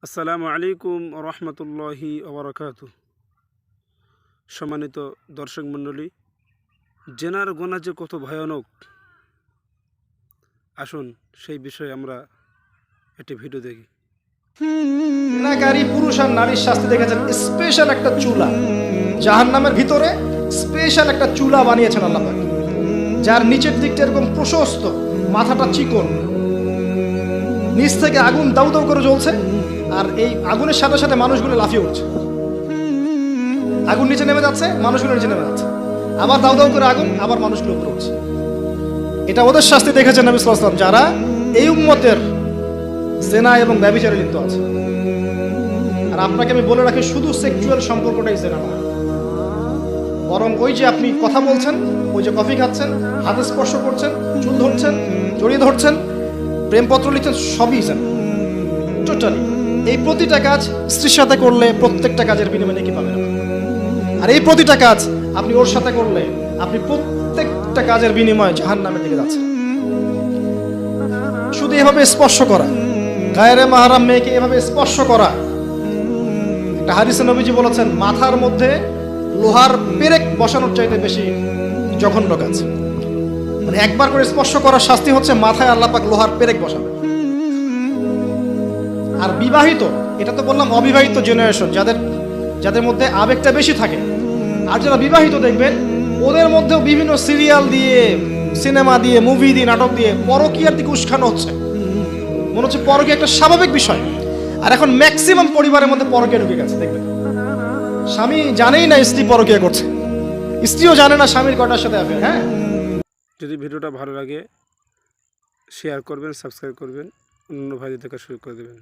আসসালামু আলাইকুম রহমতুল্লাহি ওবরাকাতু। সম্মানিত দর্শক মণ্ডলী, জেনার গোনা যে কত ভয়ানক, আসুন সেই বিষয়ে আমরা একটি ভিডিও দেখি। জেনাকারী পুরুষ আর নারীর শাস্তি দেখেছেন স্পেশাল একটা চুলা, জাহান্নামের ভিতরে স্পেশাল একটা চুলা বানিয়েছেন আল্লাহ পাক, যার নিচের দিকটা এরকম প্রশস্ত, মাথাটা চিকন, নিচ থেকে আগুন দাউ দাউ করে জ্বলছে, আর এই আগুনের সাথে সাথে মানুষগুলো লাফিয়ে উঠছে। আগুন নিচে নেমে যাচ্ছে, মানুষগুলো নিচে নেমে যাচ্ছে, আবার দাউ দাউ করে আগুন, আবার মানুষগুলো উপরে উঠছে। এটা ওদের শাস্তি দেখেছেন নবী সাল্লাল্লাহু আলাইহি ওয়াসাল্লাম, যারা এই উম্মতের জেনা এবং ব্যভিচারে লিপ্ত আছে। আর আপনাকে আমি বলে রাখি, শুধু সেক্সুয়াল সম্পর্কটাই জেনা না, বরং ওই যে আপনি কথা বলছেন, ওই যে কফি খাচ্ছেন, হাতে স্পর্শ করছেন, চুল ধরছেন, জড়িয়ে ধরছেন, প্রেমপত্র লিখছেন, সবই জেনা টোটালি। এই প্রতিটা কাজ স্ত্রীর সাথে করলে প্রত্যেকটা কাজের বিনিময়ে নেকি পাবেন, আর এই প্রতিটা কাজ আপনি ওর সাথে করলে আপনি প্রত্যেকটা কাজের বিনিময়ে জাহান্নামের দিকে যাচ্ছেন। শুধু এভাবে স্পর্শ করা, গায়ের মাহরাম মেয়েকে এভাবে স্পর্শ করা, একটা হাদিসে নবীজি বলেছেন মাথার মধ্যে লোহার পেরেক বসানোর চাইতে বেশি জঘন্য কাজ। মানে একবার করে স্পর্শ করার শাস্তি হচ্ছে মাথায় আল্লাহ পাক লোহার পেরেক বসাবে। আর বিবাহিত, এটা তো বললাম অবিবাহিত জেনারেশন, যাদের মধ্যে আবেগটা বেশি থাকে। আর যারা বিবাহিত দেখবেন, ওদের মধ্যেও বিভিন্ন সিরিয়াল দিয়ে, সিনেমা দিয়ে, মুভি দিয়ে, নাটক দিয়ে পরকীয়ার দিকে উস্কানো হচ্ছে। মনে হচ্ছে পরকীয়া একটা স্বাভাবিক বিষয়। আর এখন ম্যাক্সিমাম পরিবারের মধ্যে পরকীয়া ঢুকে গেছে। দেখবেন স্বামী জানেই না স্ত্রী পরকীয়া করছে, স্ত্রীও জানে না স্বামীর কটার সাথে অ্যাফেয়ার। হ্যাঁ, যদি ভিডিওটা ভালো লাগে শেয়ার করবেন, সাবস্ক্রাইব করবেন, অন্য ভাইদের দেখা শুরু করে দেবেন।